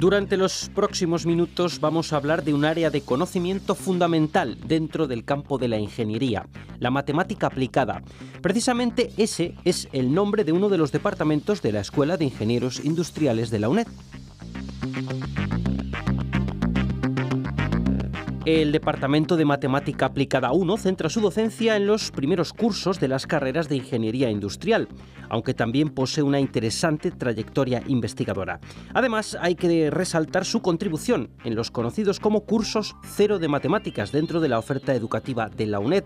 Durante los próximos minutos vamos a hablar de un área de conocimiento fundamental dentro del campo de la ingeniería, la matemática aplicada. Precisamente ese es el nombre de uno de los departamentos de la Escuela de Ingenieros Industriales de la UNED. El Departamento de Matemática Aplicada 1 centra su docencia en los primeros cursos de las carreras de Ingeniería Industrial, aunque también posee una interesante trayectoria investigadora. Además, hay que resaltar su contribución en los conocidos como cursos cero de matemáticas dentro de la oferta educativa de la UNED.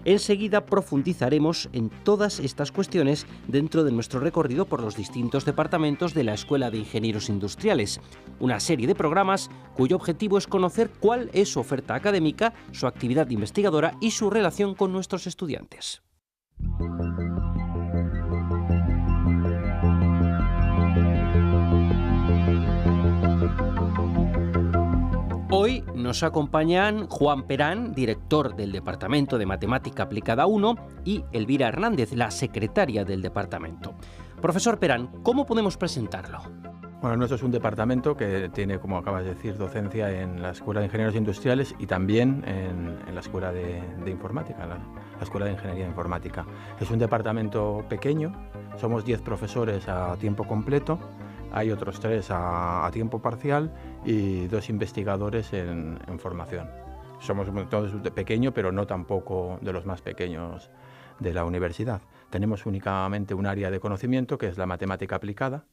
Enseguida profundizaremos en todas estas cuestiones dentro de nuestro recorrido por los distintos departamentos de la Escuela de Ingenieros Industriales, una serie de programas cuyo objetivo es conocer cuál es su oferta académica, su actividad investigadora y su relación con nuestros estudiantes. Hoy nos acompañan Juan Perán, director del Departamento de Matemática Aplicada 1, y Elvira Hernández, la secretaria del departamento. Profesor Perán, ¿cómo podemos presentarlo? Bueno, nuestro es un departamento que tiene, como acabas de decir, docencia en la Escuela de Ingenieros Industriales y también en la Escuela de Informática, la Escuela de Ingeniería Informática. Es un departamento pequeño, somos 10 profesores a tiempo completo. Hay otros 3 a tiempo parcial y 2 investigadores en formación. Somos todos pequeños, pero no tampoco de los más pequeños de la universidad. Tenemos únicamente un área de conocimiento, que es la matemática aplicada,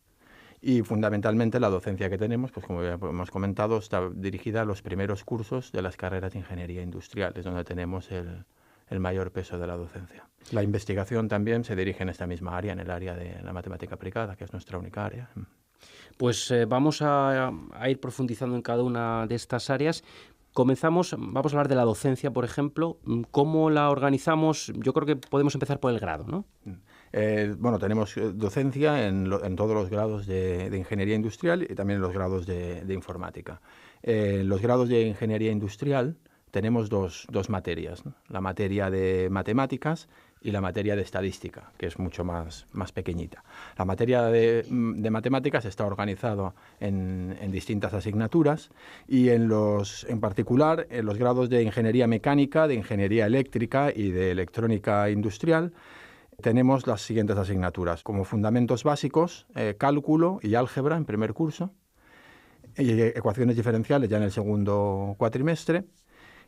y fundamentalmente la docencia que tenemos, pues como ya hemos comentado, está dirigida a los primeros cursos de las carreras de Ingeniería Industrial, es donde tenemos el mayor peso de la docencia. La investigación también se dirige en esta misma área, en el área de la matemática aplicada, que es nuestra única área. Pues vamos a ir profundizando en cada una de estas áreas. Vamos a hablar de la docencia, por ejemplo. ¿Cómo la organizamos? Yo creo que podemos empezar por el grado, ¿no? Bueno, tenemos docencia en todos los grados de Ingeniería Industrial y también en los grados de Informática. En los grados de Ingeniería Industrial tenemos dos materias, ¿no? La materia de matemáticas y la materia de estadística, que es mucho más pequeñita. La materia de matemáticas está organizada en distintas asignaturas y en particular en los grados de ingeniería mecánica, de ingeniería eléctrica y de electrónica industrial tenemos las siguientes asignaturas: como fundamentos básicos, cálculo y álgebra en primer curso, y ecuaciones diferenciales ya en el segundo cuatrimestre.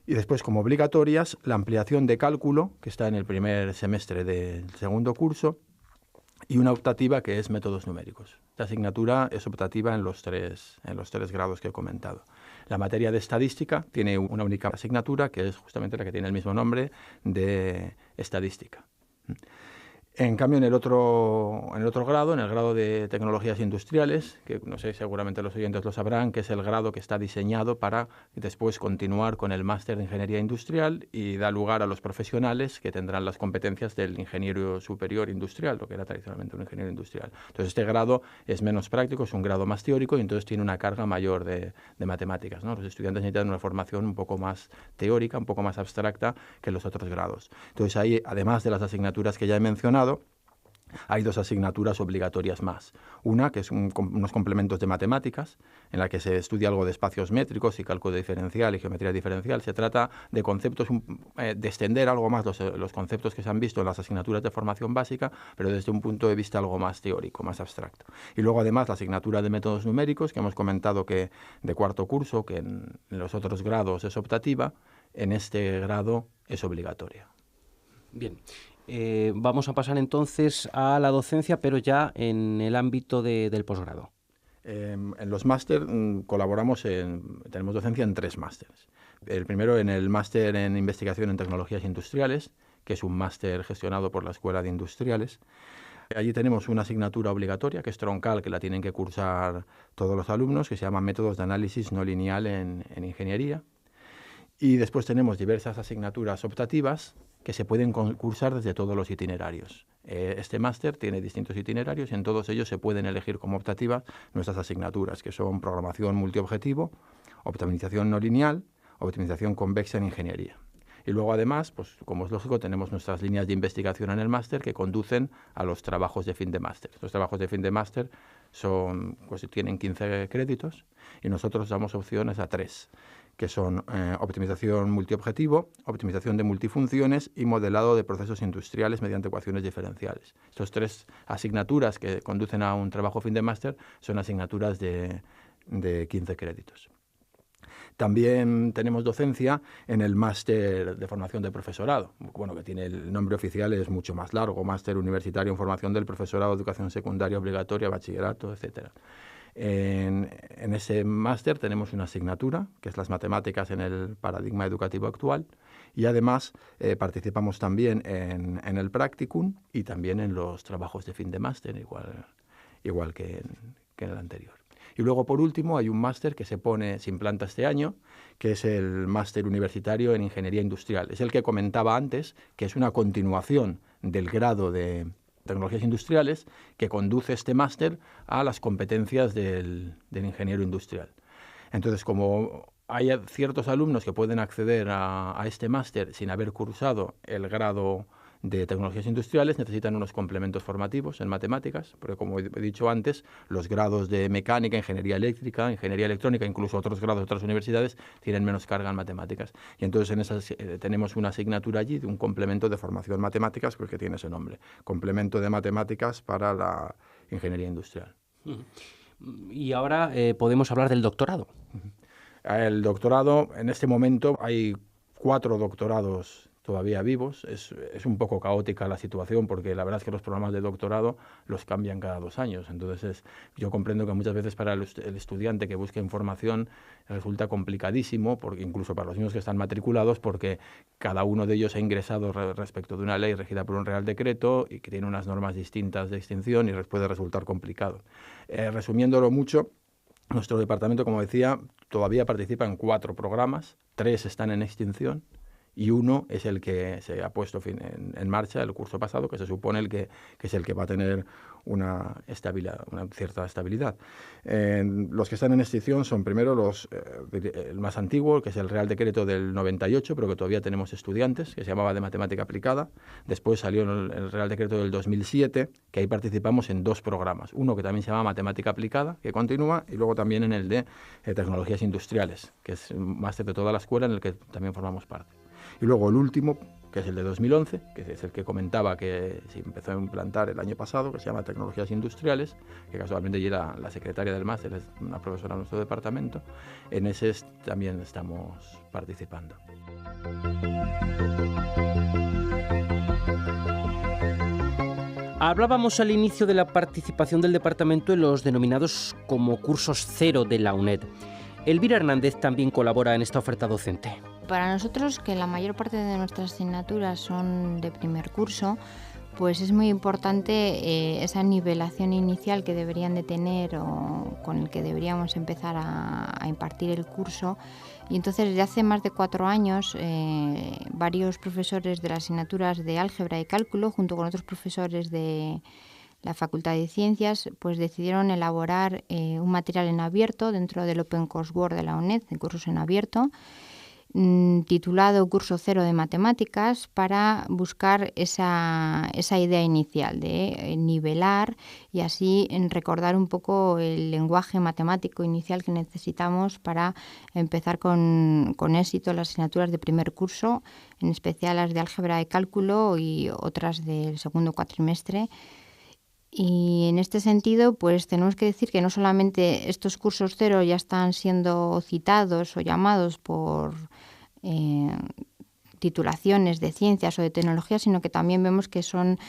Y después, como obligatorias, la ampliación de cálculo, que está en el primer semestre del segundo curso, y una optativa que es métodos numéricos. Esta asignatura es optativa en los tres grados que he comentado. La materia de estadística tiene una única asignatura, que es justamente la que tiene el mismo nombre, de estadística. En cambio, en el otro grado, en el grado de tecnologías industriales, que no sé, seguramente los oyentes lo sabrán, que es el grado que está diseñado para después continuar con el máster de ingeniería industrial y da lugar a los profesionales que tendrán las competencias del ingeniero superior industrial, lo que era tradicionalmente un ingeniero industrial. Entonces, este grado es menos práctico, es un grado más teórico y entonces tiene una carga mayor de matemáticas, ¿no? Los estudiantes necesitan una formación un poco más teórica, un poco más abstracta que los otros grados. Entonces, ahí, además de las asignaturas que ya he mencionado, hay 2 asignaturas obligatorias más. Una, que es unos complementos de matemáticas, en la que se estudia algo de espacios métricos y cálculo diferencial y geometría diferencial. Se trata de conceptos, de extender algo más los conceptos que se han visto en las asignaturas de formación básica, pero desde un punto de vista algo más teórico, más abstracto. Y luego, además, la asignatura de métodos numéricos, que hemos comentado que de cuarto curso, que en los otros grados es optativa, en este grado es obligatoria. Bien. Vamos a pasar entonces a la docencia, pero ya en el ámbito del posgrado. En los máster tenemos docencia en 3 másteres. El primero en el máster en investigación en tecnologías industriales, que es un máster gestionado por la Escuela de Industriales. Allí tenemos una asignatura obligatoria, que es troncal, que la tienen que cursar todos los alumnos, que se llama Métodos de Análisis No Lineal en Ingeniería. Y después tenemos diversas asignaturas optativas que se pueden cursar desde todos los itinerarios. Este máster tiene distintos itinerarios y en todos ellos se pueden elegir como optativas nuestras asignaturas, que son programación multiobjetivo, optimización no lineal, optimización convexa en ingeniería. Y luego además, pues como es lógico, tenemos nuestras líneas de investigación en el máster que conducen a los trabajos de fin de máster. Los trabajos de fin de máster pues tienen 15 créditos y nosotros damos opciones a 3, que son optimización multiobjetivo, optimización de multifunciones y modelado de procesos industriales mediante ecuaciones diferenciales. Estas 3 asignaturas que conducen a un trabajo fin de máster son asignaturas de 15 créditos. También tenemos docencia en el máster de formación del profesorado, bueno, que tiene el nombre oficial, es mucho más largo, máster universitario en formación del profesorado, educación secundaria obligatoria, bachillerato, etcétera. En ese máster tenemos una asignatura, que es las matemáticas en el paradigma educativo actual, y además participamos también en el practicum y también en los trabajos de fin de máster, igual que en el anterior. Y luego, por último, hay un máster que se implanta este año, que es el máster universitario en Ingeniería Industrial. Es el que comentaba antes, que es una continuación del grado de Tecnologías Industriales, que conduce este máster a las competencias del ingeniero industrial. Entonces, como hay ciertos alumnos que pueden acceder a este máster sin haber cursado el grado de Tecnologías Industriales, necesitan unos complementos formativos en matemáticas, porque como he dicho antes, los grados de mecánica, ingeniería eléctrica, ingeniería electrónica, incluso otros grados de otras universidades, tienen menos carga en matemáticas. Y entonces en esas tenemos una asignatura allí de un complemento de formación en matemáticas, porque tiene ese nombre, complemento de matemáticas para la ingeniería industrial. Y ahora podemos hablar del doctorado. El doctorado, en este momento hay 4 doctorados todavía vivos. Es un poco caótica la situación porque la verdad es que los programas de doctorado los cambian cada 2 años. Entonces yo comprendo que muchas veces para el estudiante que busca información resulta complicadísimo, porque incluso para los niños que están matriculados, porque cada uno de ellos ha ingresado respecto de una ley regida por un Real Decreto y que tiene unas normas distintas de extinción y les puede resultar complicado. Resumiéndolo mucho, nuestro departamento, como decía, todavía participa en 4 programas, 3 están en extinción y 1 es el que se ha puesto en marcha el curso pasado, que se supone que es el que va a tener una cierta estabilidad. Los que están en extinción son primero el más antiguo, que es el Real Decreto del 98, pero que todavía tenemos estudiantes, que se llamaba de Matemática Aplicada. Después salió el Real Decreto del 2007, que ahí participamos en 2 programas. Uno que también se llama Matemática Aplicada, que continúa, y luego también en el de Tecnologías Industriales, que es un máster de toda la escuela en el que también formamos parte. Y luego el último, que es el de 2011, que es el que comentaba que se empezó a implantar el año pasado, que se llama Tecnologías Industriales, que casualmente ya la secretaria del máster es una profesora de nuestro departamento. En ese también estamos participando. Hablábamos al inicio de la participación del departamento en los denominados como cursos cero de la UNED. Elvira Hernández también colabora en esta oferta docente. Para nosotros, que la mayor parte de nuestras asignaturas son de primer curso, pues es muy importante esa nivelación inicial que deberían de tener o con el que deberíamos empezar a impartir el curso. Y entonces, desde hace más de 4 años, varios profesores de las asignaturas de álgebra y cálculo, junto con otros profesores de la Facultad de Ciencias, pues decidieron elaborar un material en abierto dentro del Open Courseware de la UNED, de cursos en abierto, titulado Curso Cero de Matemáticas, para buscar esa idea inicial de nivelar y así recordar un poco el lenguaje matemático inicial que necesitamos para empezar con éxito las asignaturas de primer curso, en especial las de álgebra y cálculo y otras del segundo cuatrimestre. Y en este sentido, pues tenemos que decir que no solamente estos cursos cero ya están siendo citados o llamados por titulaciones de ciencias o de tecnología, sino que también vemos que son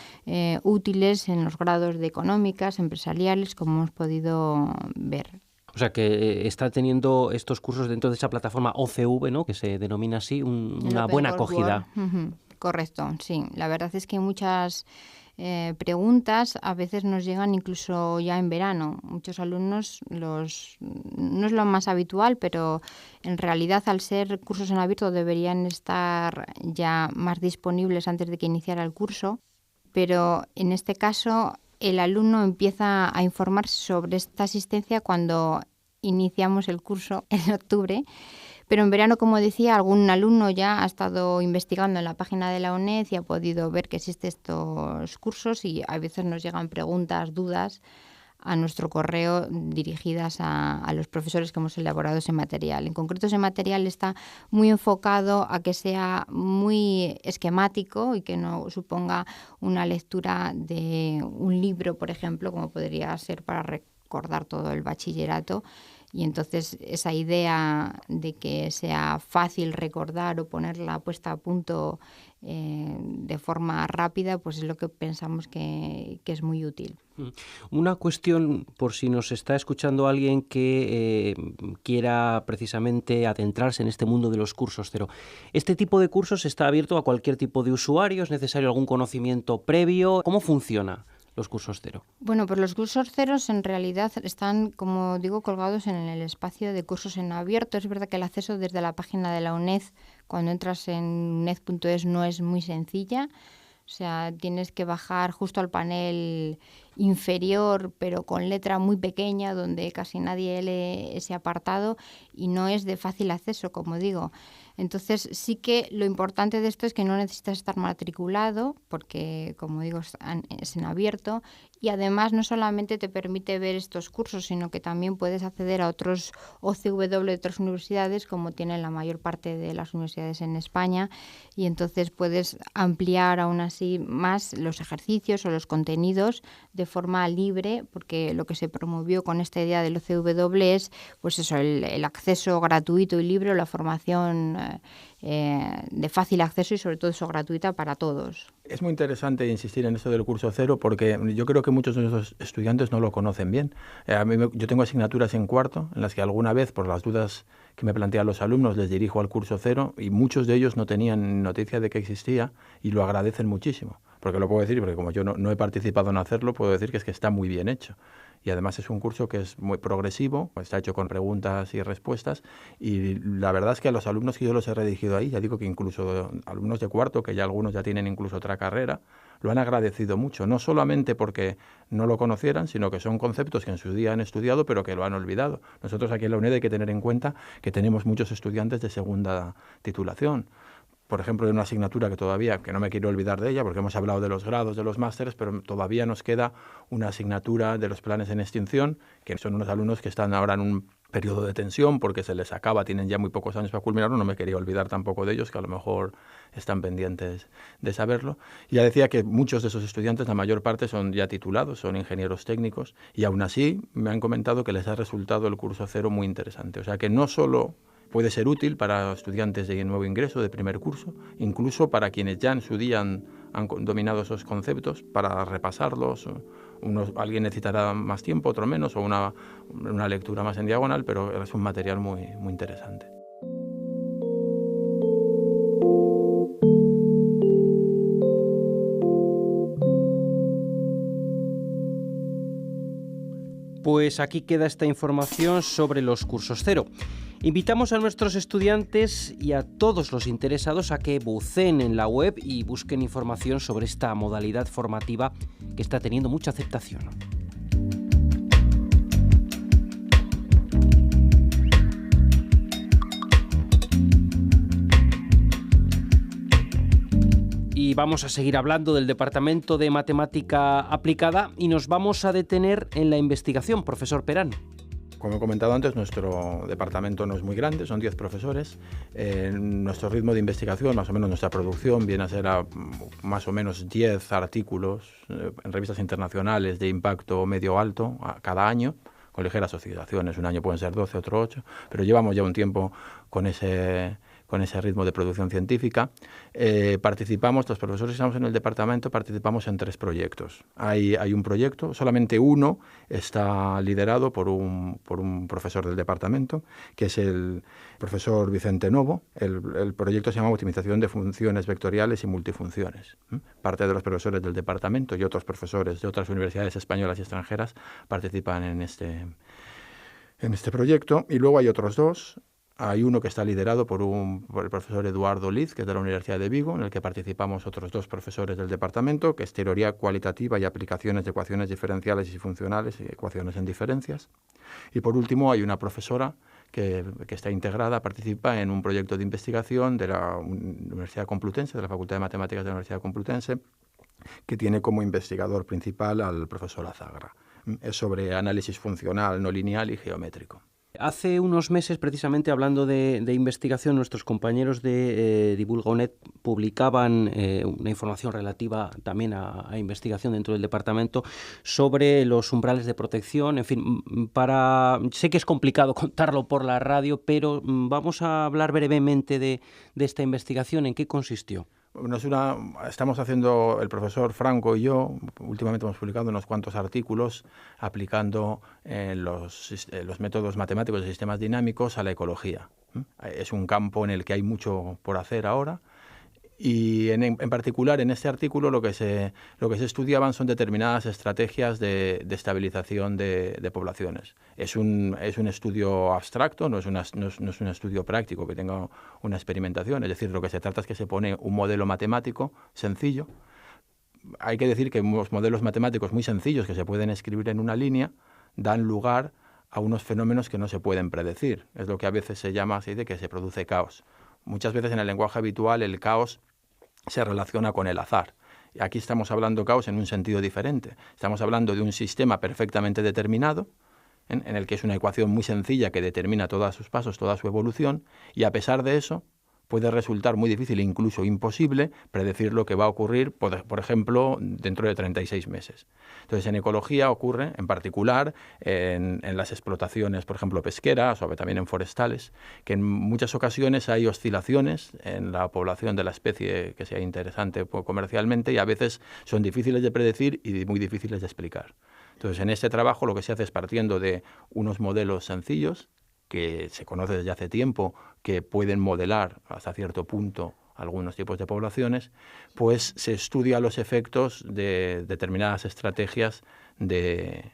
útiles en los grados de económicas, empresariales, como hemos podido ver. O sea, que está teniendo estos cursos dentro de esa plataforma OCV, ¿no?, que se denomina así, una buena acogida. Correcto, sí. La verdad es que muchas preguntas a veces nos llegan incluso ya en verano. Muchos alumnos, no es lo más habitual, pero en realidad al ser cursos en abierto deberían estar ya más disponibles antes de que iniciara el curso. Pero en este caso el alumno empieza a informarse sobre esta asistencia cuando iniciamos el curso en octubre. Pero en verano, como decía, algún alumno ya ha estado investigando en la página de la UNED y ha podido ver que existen estos cursos, y a veces nos llegan preguntas, dudas a nuestro correo dirigidas a los profesores que hemos elaborado ese material. En concreto, ese material está muy enfocado a que sea muy esquemático y que no suponga una lectura de un libro, por ejemplo, como podría ser para recordar todo el bachillerato. Y entonces esa idea de que sea fácil recordar o poner la puesta a punto de forma rápida, pues es lo que pensamos que es muy útil. Una cuestión, por si nos está escuchando alguien que quiera precisamente adentrarse en este mundo de los cursos cero. ¿Este tipo de cursos está abierto a cualquier tipo de usuario? ¿Es necesario algún conocimiento previo? ¿Cómo funciona los cursos cero? Bueno, pues los cursos ceros en realidad están, como digo, colgados en el espacio de cursos en abierto. Es verdad que el acceso desde la página de la UNED, cuando entras en uned.es, no es muy sencilla. O sea, tienes que bajar justo al panel inferior, pero con letra muy pequeña, donde casi nadie lee ese apartado, y no es de fácil acceso, como digo. Entonces, sí que lo importante de esto es que no necesitas estar matriculado, porque, como digo, es en abierto, y además no solamente te permite ver estos cursos, sino que también puedes acceder a otros OCW de otras universidades, como tienen la mayor parte de las universidades en España, y entonces puedes ampliar aún así más los ejercicios o los contenidos de forma libre, porque lo que se promovió con esta idea del OCW es, pues eso, el acceso gratuito y libre, o la formación de fácil acceso y sobre todo eso gratuita para todos. Es muy interesante insistir en esto del curso cero, porque yo creo que muchos de nuestros estudiantes no lo conocen bien. Yo tengo asignaturas en cuarto en las que alguna vez, por las dudas que me plantean los alumnos, les dirijo al curso cero, y muchos de ellos no tenían noticia de que existía y lo agradecen muchísimo. Porque lo puedo decir, porque como yo no he participado en hacerlo, puedo decir que es que está muy bien hecho. Y además es un curso que es muy progresivo, está hecho con preguntas y respuestas, y la verdad es que a los alumnos que yo los he redirigido ahí, ya digo que incluso alumnos de cuarto, que ya algunos ya tienen incluso otra carrera, lo han agradecido mucho, no solamente porque no lo conocieran, sino que son conceptos que en su día han estudiado pero que lo han olvidado. Nosotros aquí en la UNED hay que tener en cuenta que tenemos muchos estudiantes de segunda titulación. Por ejemplo, de una asignatura que no me quiero olvidar de ella, porque hemos hablado de los grados, de los másteres, pero todavía nos queda una asignatura de los planes en extinción, que son unos alumnos que están ahora en un periodo de tensión porque se les acaba, tienen ya muy pocos años para culminarlo. No me quería olvidar tampoco de ellos, que a lo mejor están pendientes de saberlo. Y ya decía que muchos de esos estudiantes, la mayor parte, son ya titulados, son ingenieros técnicos, y aún así me han comentado que les ha resultado el curso cero muy interesante. O sea que no solo puede ser útil para estudiantes de nuevo ingreso, de primer curso, incluso para quienes ya en su día han dominado esos conceptos, para repasarlos. Alguien necesitará más tiempo, otro menos, o una lectura más en diagonal, pero es un material muy, muy interesante. Pues aquí queda esta información sobre los cursos cero. Invitamos a nuestros estudiantes y a todos los interesados a que buceen en la web y busquen información sobre esta modalidad formativa que está teniendo mucha aceptación. Y vamos a seguir hablando del Departamento de Matemática Aplicada y nos vamos a detener en la investigación, profesor Perán. Como he comentado antes, nuestro departamento no es muy grande, son 10 profesores. Nuestro ritmo de investigación, más o menos nuestra producción, viene a ser a más o menos 10 artículos en revistas internacionales de impacto medio-alto cada año, con ligeras oscilaciones. Un año pueden ser 12, otro 8, pero llevamos ya un tiempo con ese ritmo de producción científica. Participamos, los profesores que estamos en el departamento, participamos en 3 proyectos. Hay un proyecto, solamente uno está liderado por un profesor del departamento, que es el profesor Vicente Novo. El proyecto se llama Optimización de Funciones Vectoriales y Multifunciones. Parte de los profesores del departamento y otros profesores de otras universidades españolas y extranjeras participan en este proyecto. Y luego hay otros 2. Hay uno que está liderado por el profesor Eduardo Liz, que es de la Universidad de Vigo, en el que participamos otros 2 profesores del departamento, que es Teoría Cualitativa y Aplicaciones de Ecuaciones Diferenciales y Funcionales y Ecuaciones en Diferencias. Y por último hay una profesora que está integrada, participa en un proyecto de investigación de la Universidad Complutense, de la Facultad de Matemáticas de la Universidad Complutense, que tiene como investigador principal al profesor Azagra. Es sobre análisis funcional, no lineal y geométrico. Hace unos meses, precisamente hablando de investigación, nuestros compañeros de Divulga-UNED publicaban una información relativa también a investigación dentro del departamento sobre los umbrales de protección. En fin, sé que es complicado contarlo por la radio, pero vamos a hablar brevemente de esta investigación. ¿En qué consistió? Bueno, estamos haciendo, el profesor Franco y yo, últimamente hemos publicado unos cuantos artículos aplicando los métodos matemáticos de sistemas dinámicos a la ecología. Es un campo en el que hay mucho por hacer ahora. Y en particular en este artículo lo que se estudiaban son determinadas estrategias de estabilización de poblaciones. Es un estudio abstracto, no es un estudio práctico que tenga una experimentación. Es decir, lo que se trata es que se pone un modelo matemático sencillo. Hay que decir que unos modelos matemáticos muy sencillos que se pueden escribir en una línea dan lugar a unos fenómenos que no se pueden predecir. Es lo que a veces se llama así de que se produce caos. Muchas veces en el lenguaje habitual el caos se relaciona con el azar. Y aquí estamos hablando caos en un sentido diferente. Estamos hablando de un sistema perfectamente determinado, en el que es una ecuación muy sencilla que determina todos sus pasos, toda su evolución, y a pesar de eso puede resultar muy difícil, incluso imposible, predecir lo que va a ocurrir, por ejemplo, dentro de 36 meses. Entonces, en ecología ocurre, en particular, en las explotaciones, por ejemplo, pesqueras o también en forestales, que en muchas ocasiones hay oscilaciones en la población de la especie que sea interesante comercialmente y a veces son difíciles de predecir y muy difíciles de explicar. Entonces, en este trabajo lo que se hace es partiendo de unos modelos sencillos, que se conoce desde hace tiempo, que pueden modelar hasta cierto punto algunos tipos de poblaciones, pues se estudia los efectos de determinadas estrategias de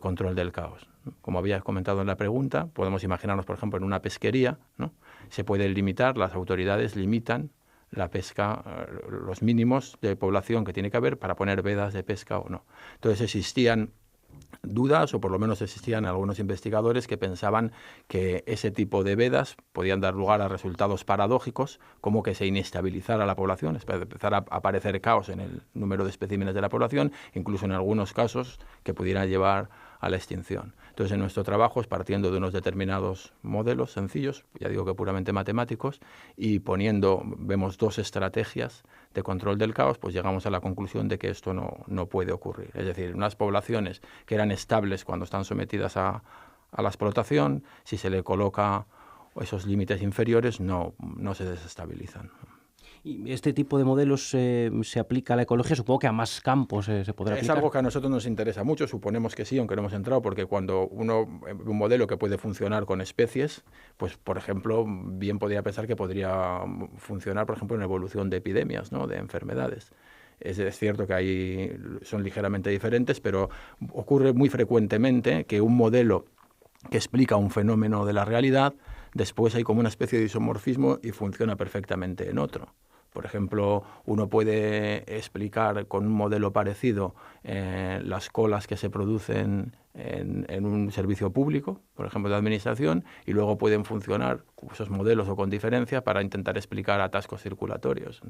control del caos. Como habías comentado en la pregunta, podemos imaginarnos, por ejemplo, en una pesquería, ¿no? Se puede limitar, las autoridades limitan la pesca, los mínimos de población que tiene que haber para poner vedas de pesca o no. Entonces existían dudas, o por lo menos existían algunos investigadores que pensaban que ese tipo de vedas podían dar lugar a resultados paradójicos, como que se inestabilizara la población, empezara a aparecer caos en el número de especímenes de la población, incluso en algunos casos que pudieran llevar a la extinción. Entonces, en nuestro trabajo es partiendo de unos determinados modelos sencillos, ya digo que puramente matemáticos, y vemos dos estrategias de control del caos, pues llegamos a la conclusión de que esto no puede ocurrir. Es decir, unas poblaciones que eran estables cuando están sometidas a la explotación, si se le coloca esos límites inferiores, no se desestabilizan. ¿Y este tipo de modelos se aplica a la ecología? Supongo que a más campos se podrá aplicar. Es algo que a nosotros nos interesa mucho, suponemos que sí, aunque no hemos entrado, porque cuando un modelo que puede funcionar con especies, pues por ejemplo, bien podría pensar que podría funcionar, por ejemplo, en evolución de epidemias, ¿no? De enfermedades. Es cierto que ahí son ligeramente diferentes, pero ocurre muy frecuentemente que un modelo que explica un fenómeno de la realidad, después hay como una especie de isomorfismo y funciona perfectamente en otro. Por ejemplo, uno puede explicar con un modelo parecido las colas que se producen en un servicio público, por ejemplo, de administración, y luego pueden funcionar esos modelos o con diferencia para intentar explicar atascos circulatorios.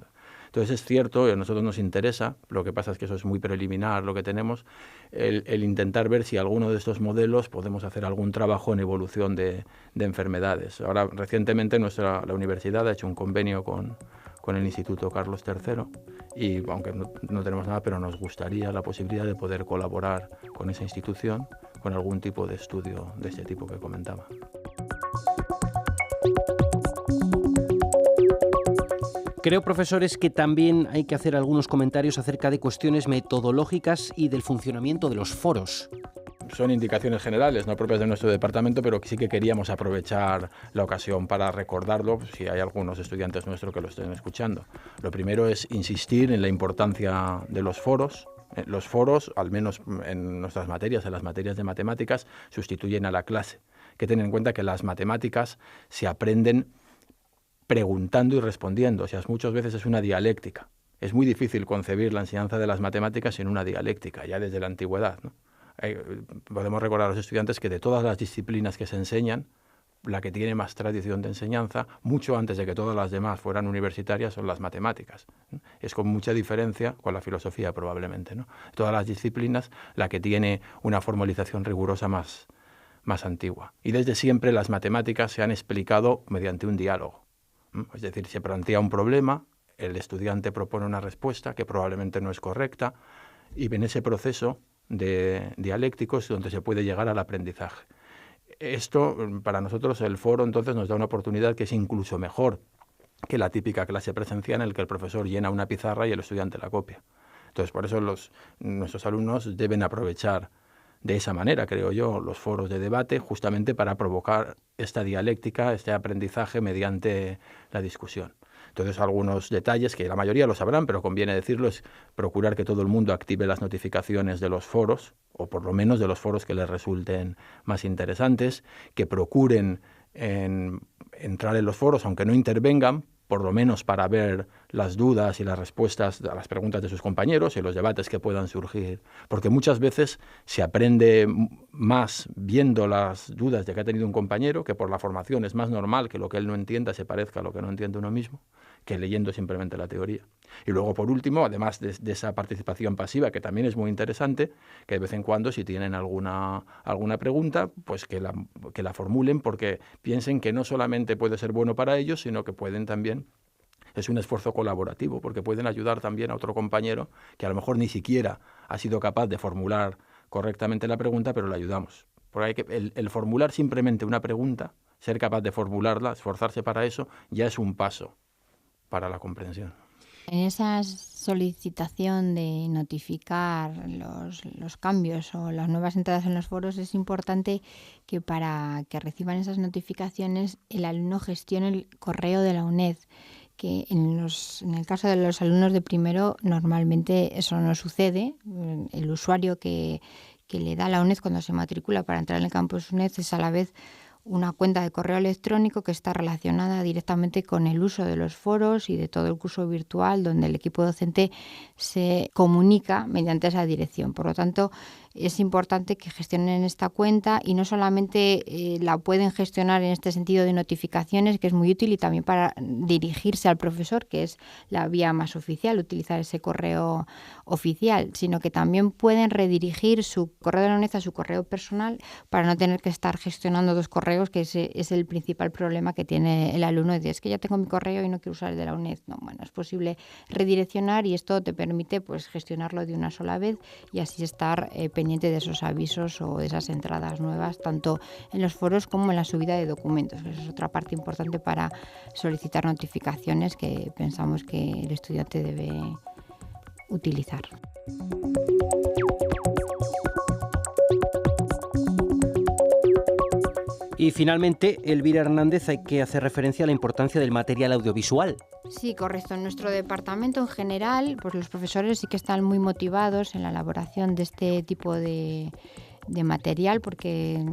Entonces es cierto, y a nosotros nos interesa, lo que pasa es que eso es muy preliminar lo que tenemos, el intentar ver si alguno de estos modelos podemos hacer algún trabajo en evolución de enfermedades. Ahora, recientemente la universidad ha hecho un convenio con el Instituto Carlos III y aunque no tenemos nada, pero nos gustaría la posibilidad de poder colaborar con esa institución con algún tipo de estudio de este tipo que comentaba. Creo, profesores, que también hay que hacer algunos comentarios acerca de cuestiones metodológicas y del funcionamiento de los foros. Son indicaciones generales, no propias de nuestro departamento, pero sí que queríamos aprovechar la ocasión para recordarlo, si hay algunos estudiantes nuestros que lo estén escuchando. Lo primero es insistir en la importancia de los foros. Los foros, al menos en nuestras materias, en las materias de matemáticas, sustituyen a la clase. Hay que tener en cuenta que las matemáticas se aprenden preguntando y respondiendo. O sea, muchas veces es una dialéctica. Es muy difícil concebir la enseñanza de las matemáticas sin una dialéctica, ya desde la antigüedad, ¿no? Podemos recordar a los estudiantes que de todas las disciplinas que se enseñan, la que tiene más tradición de enseñanza, mucho antes de que todas las demás fueran universitarias, son las matemáticas. Es con mucha diferencia con la filosofía probablemente, ¿no? Todas las disciplinas, la que tiene una formalización rigurosa más antigua. Y desde siempre las matemáticas se han explicado mediante un diálogo. Es decir, se plantea un problema, el estudiante propone una respuesta que probablemente no es correcta, y en ese proceso de dialéctico es donde se puede llegar al aprendizaje. Esto, para nosotros, el foro entonces nos da una oportunidad que es incluso mejor que la típica clase presencial en la que el profesor llena una pizarra y el estudiante la copia. Entonces, por eso nuestros alumnos deben aprovechar de esa manera, creo yo, los foros de debate, justamente para provocar esta dialéctica, este aprendizaje mediante la discusión. Entonces, algunos detalles que la mayoría lo sabrán, pero conviene decirlo, es procurar que todo el mundo active las notificaciones de los foros, o por lo menos de los foros que les resulten más interesantes, que procuren entrar en los foros, aunque no intervengan, por lo menos para ver las dudas y las respuestas a las preguntas de sus compañeros y los debates que puedan surgir. Porque muchas veces se aprende más viendo las dudas de que ha tenido un compañero, que por la formación es más normal que lo que él no entienda se parezca a lo que no entiende uno mismo, que leyendo simplemente la teoría. Y luego, por último, además de esa participación pasiva, que también es muy interesante, que de vez en cuando, si tienen alguna pregunta, pues que la formulen, porque piensen que no solamente puede ser bueno para ellos, sino que pueden también, es un esfuerzo colaborativo, porque pueden ayudar también a otro compañero que a lo mejor ni siquiera ha sido capaz de formular correctamente la pregunta, pero le ayudamos. Porque el formular simplemente una pregunta, ser capaz de formularla, esforzarse para eso, ya es un paso para la comprensión. En esa solicitación de notificar los cambios o las nuevas entradas en los foros es importante que para que reciban esas notificaciones el alumno gestione el correo de la UNED, que en el caso de los alumnos de primero normalmente eso no sucede. El usuario que le da la UNED cuando se matricula para entrar en el campus UNED es a la vez una cuenta de correo electrónico que está relacionada directamente con el uso de los foros y de todo el curso virtual, donde el equipo docente se comunica mediante esa dirección. Por lo tanto, es importante que gestionen esta cuenta y no solamente la pueden gestionar en este sentido de notificaciones, que es muy útil, y también para dirigirse al profesor, que es la vía más oficial, utilizar ese correo oficial, sino que también pueden redirigir su correo de la UNED a su correo personal para no tener que estar gestionando dos correos, que ese es el principal problema que tiene el alumno. Es que ya tengo mi correo y no quiero usar el de la UNED. No, bueno, es posible redireccionar y esto te permite pues gestionarlo de una sola vez y así estar pendiente de esos avisos o de esas entradas nuevas, tanto en los foros como en la subida de documentos. Esa es otra parte importante para solicitar notificaciones que pensamos que el estudiante debe utilizar. Y finalmente, Elvira Hernández, hay que hacer referencia a la importancia del material audiovisual. Sí, correcto. En nuestro departamento en general, pues los profesores sí que están muy motivados en la elaboración de este tipo de material porque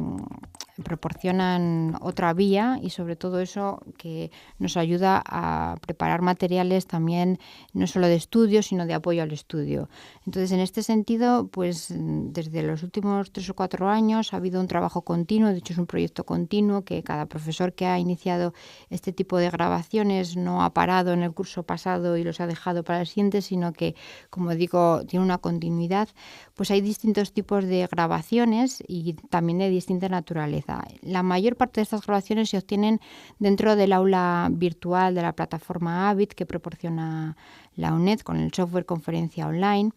proporcionan otra vía y sobre todo eso que nos ayuda a preparar materiales también no solo de estudio sino de apoyo al estudio. Entonces, en este sentido, pues desde los últimos 3 o 4 años ha habido un trabajo continuo, de hecho es un proyecto continuo que cada profesor que ha iniciado este tipo de grabaciones no ha parado en el curso pasado y los ha dejado para el siguiente, sino que, como digo, tiene una continuidad. Pues hay distintos tipos de grabaciones y también de distinta naturaleza. La mayor parte de estas grabaciones se obtienen dentro del aula virtual de la plataforma Avid que proporciona la UNED con el software Conferencia Online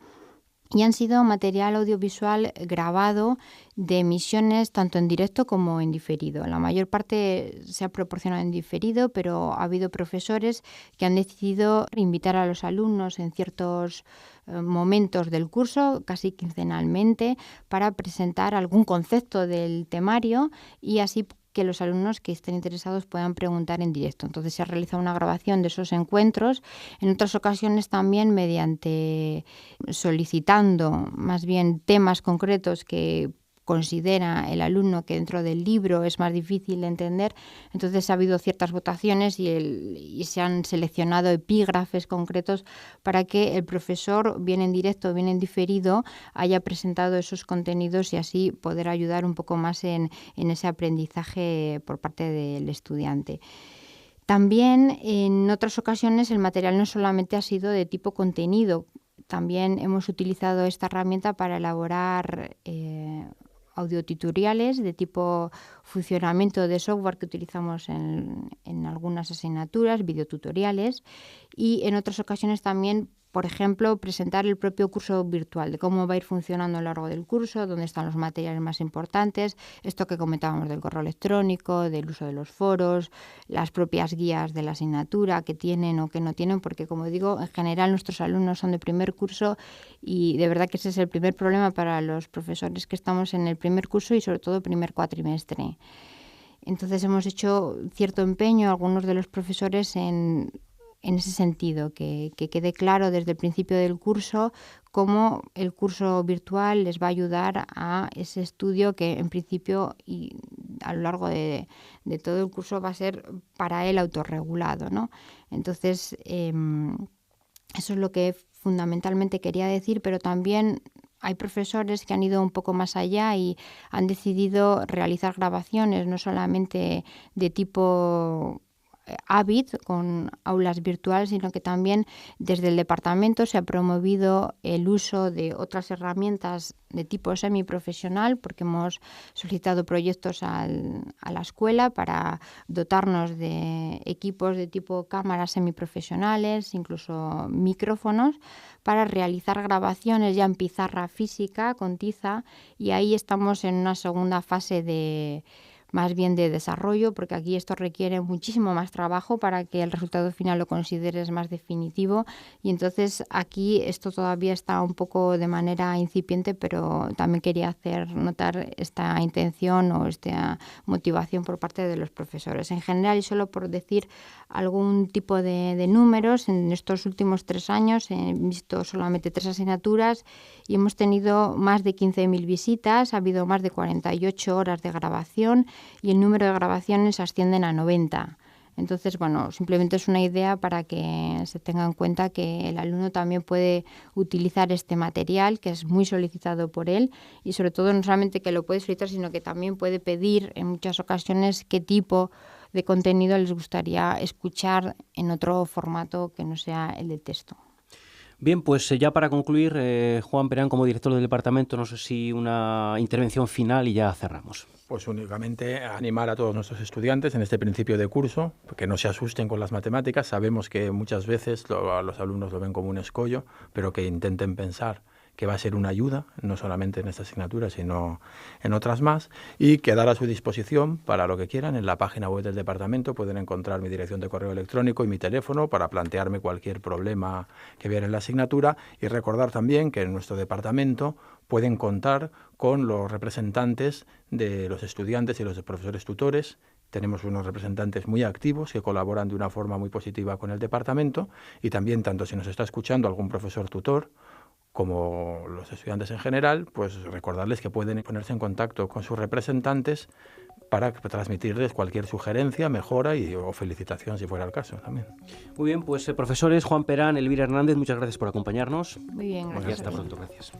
y han sido material audiovisual grabado de emisiones tanto en directo como en diferido. La mayor parte se ha proporcionado en diferido, pero ha habido profesores que han decidido invitar a los alumnos en ciertos momentos del curso, casi quincenalmente, para presentar algún concepto del temario y así que los alumnos que estén interesados puedan preguntar en directo. Entonces se ha realizado una grabación de esos encuentros, en otras ocasiones también mediante solicitando más bien temas concretos que considera el alumno que dentro del libro es más difícil de entender. Entonces ha habido ciertas votaciones y se han seleccionado epígrafes concretos para que el profesor, bien en directo o bien en diferido, haya presentado esos contenidos y así poder ayudar un poco más en ese aprendizaje por parte del estudiante. También en otras ocasiones el material no solamente ha sido de tipo contenido, también hemos utilizado esta herramienta para elaborar audiotutoriales de tipo funcionamiento de software que utilizamos en algunas asignaturas, videotutoriales, y en otras ocasiones también, por ejemplo, presentar el propio curso virtual, de cómo va a ir funcionando a lo largo del curso, dónde están los materiales más importantes, esto que comentábamos del correo electrónico, del uso de los foros, las propias guías de la asignatura que tienen o que no tienen, porque como digo, en general nuestros alumnos son de primer curso y de verdad que ese es el primer problema para los profesores que estamos en el primer curso y sobre todo primer cuatrimestre. Entonces hemos hecho cierto empeño, algunos de los profesores, en ese sentido, que quede claro desde el principio del curso cómo el curso virtual les va a ayudar a ese estudio que en principio y a lo largo de todo el curso va a ser para él autorregulado, ¿no? Entonces, eso es lo que fundamentalmente quería decir, pero también hay profesores que han ido un poco más allá y han decidido realizar grabaciones, no solamente de tipo Avid con aulas virtuales, sino que también desde el departamento se ha promovido el uso de otras herramientas de tipo semiprofesional, porque hemos solicitado proyectos a la escuela para dotarnos de equipos de tipo cámaras semiprofesionales, incluso micrófonos, para realizar grabaciones ya en pizarra física con tiza, y ahí estamos en una segunda fase más bien de desarrollo, porque aquí esto requiere muchísimo más trabajo para que el resultado final lo consideres más definitivo, y entonces aquí esto todavía está un poco de manera incipiente, pero también quería hacer notar esta intención o esta motivación por parte de los profesores. En general, y solo por decir algún tipo de números, en estos últimos 3 años he visto solamente 3 asignaturas y hemos tenido más de 15.000 visitas, ha habido más de 48 horas de grabación y el número de grabaciones ascienden a 90. Entonces, bueno, simplemente es una idea para que se tenga en cuenta que el alumno también puede utilizar este material, que es muy solicitado por él, y sobre todo no solamente que lo puede solicitar, sino que también puede pedir en muchas ocasiones qué tipo de contenido les gustaría escuchar en otro formato que no sea el de texto. Bien, pues ya para concluir, Juan Perán, como director del departamento, no sé si una intervención final y ya cerramos. Pues únicamente animar a todos nuestros estudiantes en este principio de curso, que no se asusten con las matemáticas. Sabemos que muchas veces los alumnos lo ven como un escollo, pero que intenten pensar que va a ser una ayuda, no solamente en esta asignatura, sino en otras más, y quedar a su disposición para lo que quieran. En la página web del departamento pueden encontrar mi dirección de correo electrónico y mi teléfono para plantearme cualquier problema que vean en la asignatura, y recordar también que en nuestro departamento pueden contar con los representantes de los estudiantes y los profesores tutores. Tenemos unos representantes muy activos que colaboran de una forma muy positiva con el departamento, y también, tanto si nos está escuchando algún profesor tutor como los estudiantes en general, pues recordarles que pueden ponerse en contacto con sus representantes para transmitirles cualquier sugerencia, mejora o felicitación, si fuera el caso también. Muy bien, pues profesores Juan Perán, Elvira Hernández, muchas gracias por acompañarnos. Muy bien, gracias. Y hasta pronto, gracias.